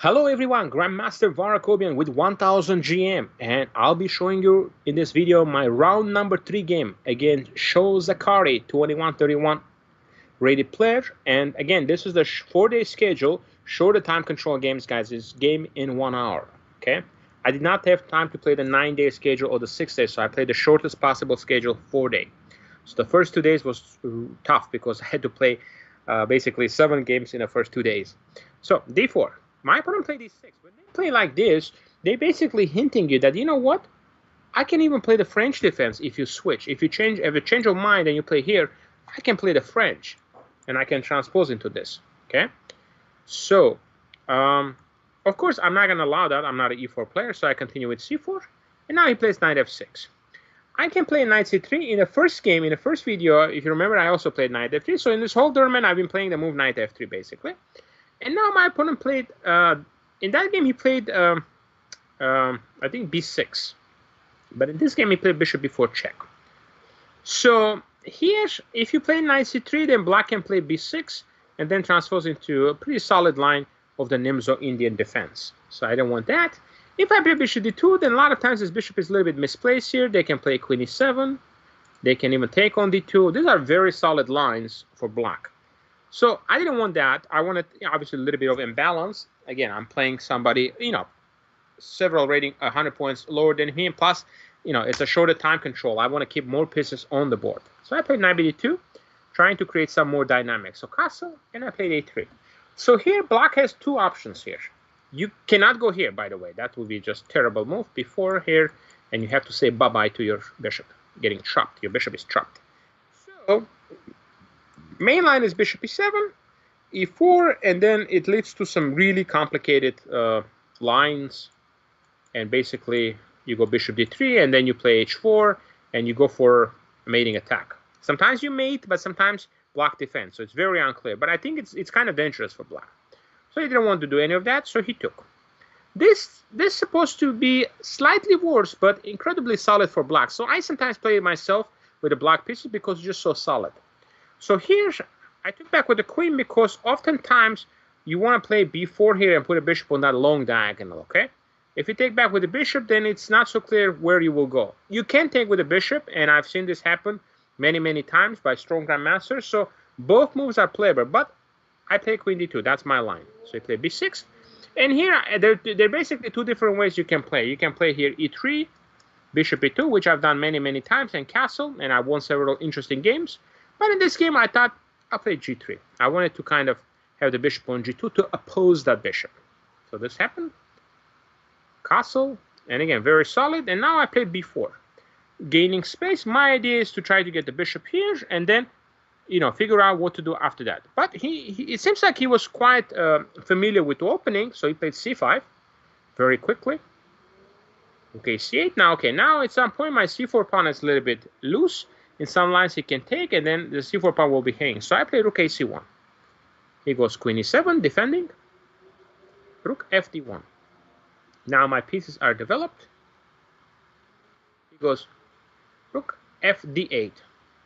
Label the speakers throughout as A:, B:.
A: Hello everyone, Grandmaster Var Akobian with 1000 GM, and I'll be showing you in this video my round number 3 game against Show Zakari 2131 rated player. And again, this is the 4-day schedule. Show the time control games, guys. It's game in 1 hour. Okay, I did not have time to play the 9-day schedule or the 6-day, so I played the shortest possible schedule, 4-day. So the first 2 days was tough because I had to play basically 7 games in the first 2 days. So d4. My opponent played d6. When they play like this, they basically hinting you that, you know what, I can even play the French defense if you switch. If you change of mind and you play here, I can play the French, and I can transpose into this. Okay, so of course I'm not going to allow that. I'm not an e4 player, so I continue with c4, and now he plays knight f6. I can play knight c3. In the first game, in the first video, if you remember, I also played knight f3. So in this whole tournament, I've been playing the move knight f3 basically. And now my opponent played, in that game he played, I think b6. But in this game he played bishop b4 check. So here, if you play knight c3, then black can play b6 and then transpose into a pretty solid line of the Nimzo Indian defense. So I don't want that. If I play bishop d2, then a lot of times this bishop is a little bit misplaced here. They can play queen e7. They can even take on d2. These are very solid lines for black. So I didn't want that. I wanted, obviously, a little bit of imbalance. Again, I'm playing somebody, several rating 100 points lower than him. Plus, it's a shorter time control. I want to keep more pieces on the board. So I played knight b2, trying to create some more dynamics. So castle, and I played a3. So here, black has 2 options here. You cannot go here, by the way. That would be just terrible move. Before here, and you have to say bye-bye to your bishop, getting trapped. Your bishop is trapped. So main line is bishop e7, e4, and then it leads to some really complicated lines. And basically, you go bishop d3, and then you play h4, and you go for a mating attack. Sometimes you mate, but sometimes black defense. So it's very unclear. But I think it's kind of dangerous for black. So he didn't want to do any of that, so he took. This is supposed to be slightly worse, but incredibly solid for black. So I sometimes play it myself with the black pieces because it's just so solid. So here, I took back with the queen because oftentimes you want to play b4 here and put a bishop on that long diagonal, okay? If you take back with the bishop, then it's not so clear where you will go. You can take with the bishop, and I've seen this happen many, many times by strong grandmasters. So both moves are playable, but I play queen d2. That's my line. So you play b6. And here, there are basically 2 different ways you can play. You can play here e3, bishop e2, which I've done many, many times, and castle, and I've won several interesting games. But in this game, I thought I'll play g3. I wanted to kind of have the bishop on g2 to oppose that bishop. So this happened. Castle, and again, very solid. And now I play b4. Gaining space. My idea is to try to get the bishop here, and then, figure out what to do after that. But it seems like he was quite familiar with the opening, so he played c5 very quickly. Okay, c8. Now at some point, my c4 pawn is a little bit loose. In some lines he can take, and then the c4 pawn will be hanging. So I play rook ac1. He goes queen e7, defending. Rook fd1. Now my pieces are developed. He goes rook fd8.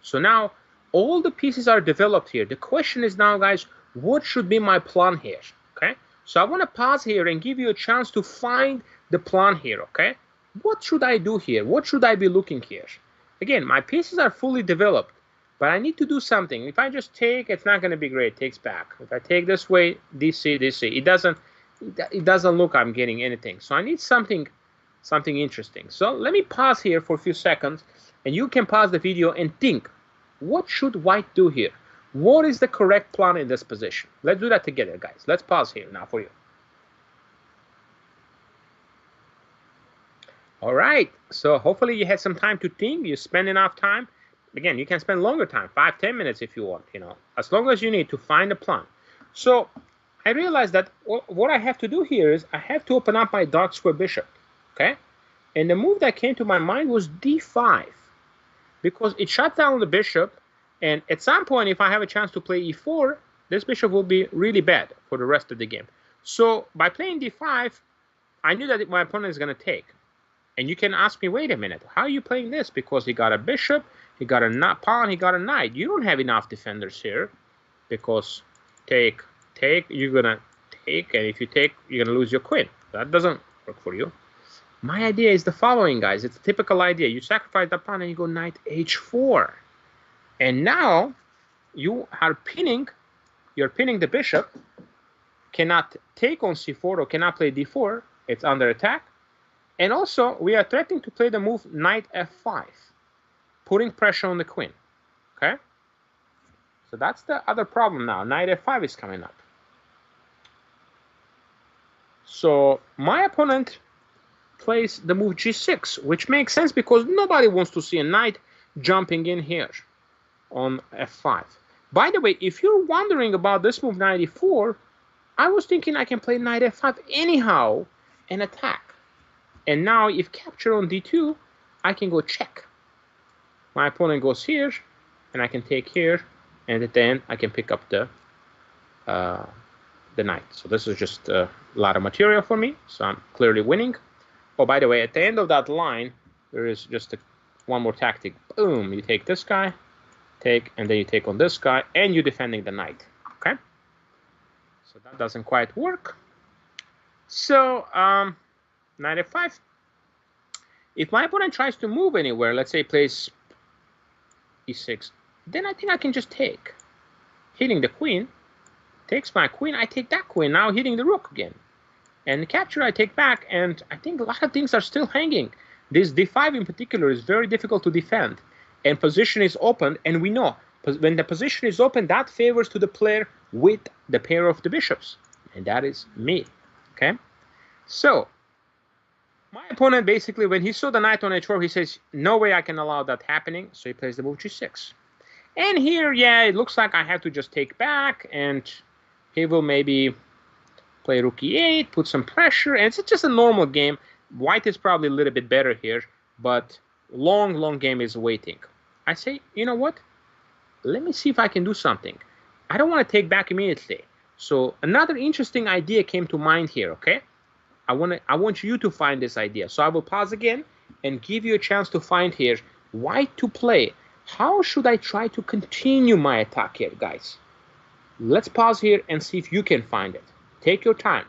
A: So now all the pieces are developed here. The question is now, guys, what should be my plan here? Okay, so I want to pause here and give you a chance to find the plan here. Okay, what should I do here? What should I be looking here? Again, my pieces are fully developed, but I need to do something. If I just take, it's not going to be great. It takes back. If I take this way, DC, it doesn't look I'm getting anything. So I need something interesting. So let me pause here for a few seconds, and you can pause the video and think, what should white do here? What is the correct plan in this position? Let's do that together, guys. Let's pause here now for you. All right, so hopefully you had some time to think. You spend enough time. Again, you can spend longer time, 5-10 minutes if you want, as long as you need to find a plan. So I realized that what I have to do here is I have to open up my dark square bishop, okay? And the move that came to my mind was d5, because it shut down the bishop, and at some point, if I have a chance to play e4, this bishop will be really bad for the rest of the game. So by playing d5, I knew that my opponent is going to take. And you can ask me, wait a minute, how are you playing this? Because he got a bishop, he got a pawn, he got a knight. You don't have enough defenders here, because take, you're going to take, and if you take, you're gonna lose your queen. That doesn't work for you. My idea is the following, guys. It's a typical idea. You sacrifice the pawn and you go knight h4, and now you are pinning. You're pinning the bishop. Cannot take on c4 or cannot play d4. It's under attack. And also, we are threatening to play the move knight f5, putting pressure on the queen. Okay? So that's the other problem now. Knight f5 is coming up. So my opponent plays the move g6, which makes sense because nobody wants to see a knight jumping in here on f5. By the way, if you're wondering about this move knight e4, I was thinking I can play knight f5 anyhow and attack. And now if capture on d2, I can go check. My opponent goes here, and I can take here, and at the end I can pick up the knight. So this is just a lot of material for me, so I'm clearly winning. Oh, by the way, at the end of that line, there is just one more tactic. Boom, you take this guy, take, and then you take on this guy, and you're defending the knight. Okay? So that doesn't quite work. So, knight f5. If my opponent tries to move anywhere, let's say plays e6, then I think I can just take. Hitting the queen, takes my queen, I take that queen, now hitting the rook again. And the capture I take back, and I think a lot of things are still hanging. This d5 in particular is very difficult to defend. And position is open, and we know when the position is open, that favors to the player with the pair of the bishops. And that is me. Okay? So, my opponent basically, when he saw the knight on h4, he says, no way I can allow that happening. So he plays the move g6. And here, yeah, it looks like I have to just take back, and he will maybe play rook e8, put some pressure, and it's just a normal game. White is probably a little bit better here, but long game is waiting. I say, you know what? Let me see if I can do something. I don't want to take back immediately. So another interesting idea came to mind here, okay? I want you to find this idea. So I will pause again and give you a chance to find here white to play. How should I try to continue my attack here, guys? Let's pause here and see if you can find it. Take your time.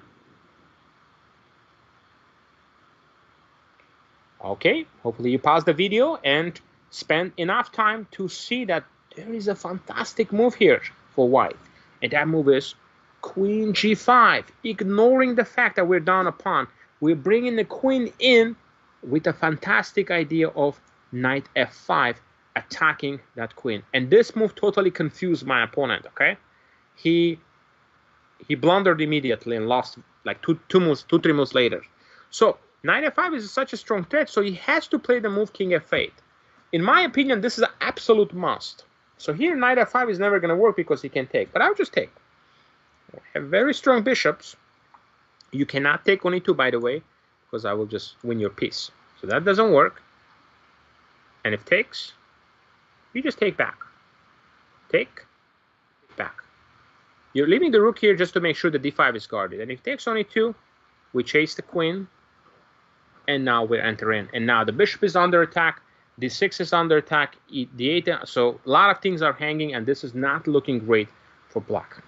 A: Okay, hopefully you pause the video and spend enough time to see that there is a fantastic move here for white. And that move is queen g5, ignoring the fact that we're down a pawn. We're bringing the queen in with a fantastic idea of knight f5, attacking that queen. And this move totally confused my opponent, okay? He blundered immediately and lost like two, three moves later. So knight f5 is such a strong threat, so he has to play the move king f8. In my opinion, this is an absolute must. So here knight f5 is never going to work because he can take, but I'll just take. I have very strong bishops. You cannot take on e2, by the way, because I will just win your piece. So that doesn't work. And if takes, you just take back. Take back. You're leaving the rook here just to make sure the d5 is guarded. And if takes on e2, we chase the queen. And now we're entering. And now the bishop is under attack. d6 is under attack. d8. So a lot of things are hanging, and this is not looking great for black.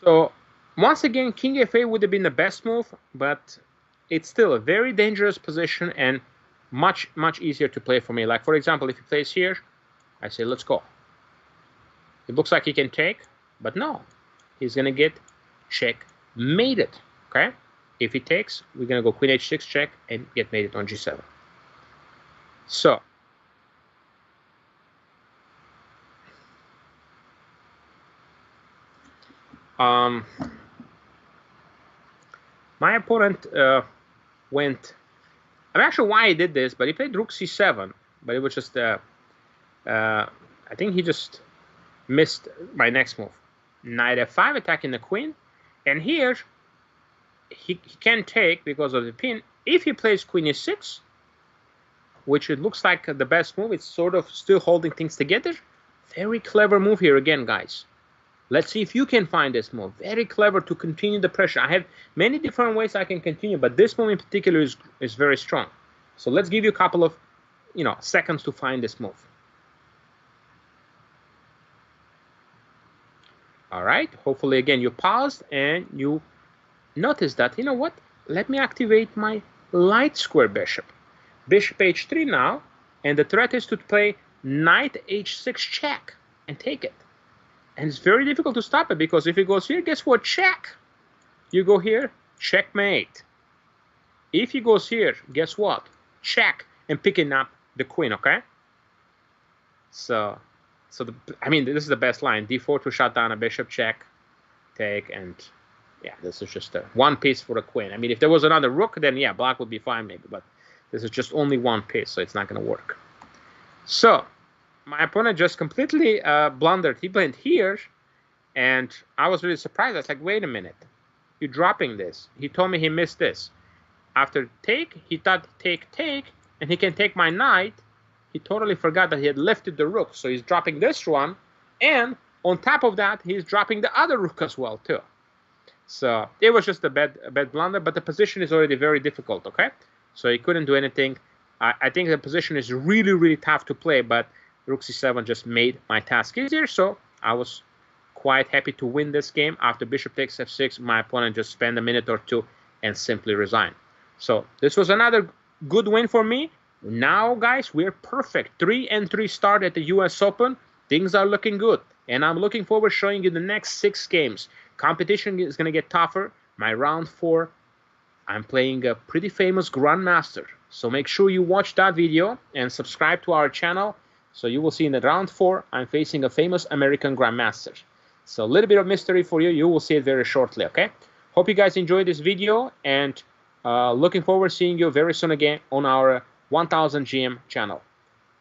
A: So once again, king f8 would have been the best move, but it's still a very dangerous position and much easier to play for me. Like, for example, if he plays here, I say, let's go. It looks like he can take, but no. He's going to get checkmated, okay? If he takes, we're going to go queen h6 check and get mated on g7. So, my opponent went, I'm not sure why he did this, but he played rook c7, but it was just, I think he just missed my next move. Knight f5 attacking the queen, and here he can take because of the pin. If he plays queen e6, which it looks like the best move, it's sort of still holding things together. Very clever move here again, guys. Let's see if you can find this move. Very clever to continue the pressure. I have many different ways I can continue, but this move in particular is very strong. So let's give you a couple of seconds to find this move. All right, hopefully again you paused and you notice that, you know what, let me activate my light square bishop. Bishop h3 now, and the threat is to play knight h6 check and take it. And it's very difficult to stop it, because if he goes here, guess what, check. You go here, checkmate. If he goes here, guess what, check, and picking up the queen, okay? So I mean, this is the best line, d4 to shut down a bishop, check, take, and yeah, this is just one piece for the queen. I mean, if there was another rook, then yeah, black would be fine maybe, but this is just only one piece, so it's not going to work. So my opponent just completely blundered. He went here, and I was really surprised. I was like, wait a minute, you're dropping this. He told me he missed this. After take, he thought take, and he can take my knight. He totally forgot that he had lifted the rook, so he's dropping this one, and on top of that, he's dropping the other rook as well too. So it was just a bad blunder, but the position is already very difficult, okay? So he couldn't do anything. I think the position is really, really tough to play, but rook c7 just made my task easier, so I was quite happy to win this game. After bishop takes f6, my opponent just spent a minute or two and simply resigned. So this was another good win for me. Now, guys, we're perfect. 3-3 start at the US Open. Things are looking good, and I'm looking forward to showing you the next 6 games. Competition is going to get tougher. My round 4, I'm playing a pretty famous Grandmaster. So make sure you watch that video and subscribe to our channel. So you will see in the round 4, I'm facing a famous American Grandmaster. So a little bit of mystery for you. You will see it very shortly, okay? Hope you guys enjoyed this video, and looking forward to seeing you very soon again on our 1000 GM channel.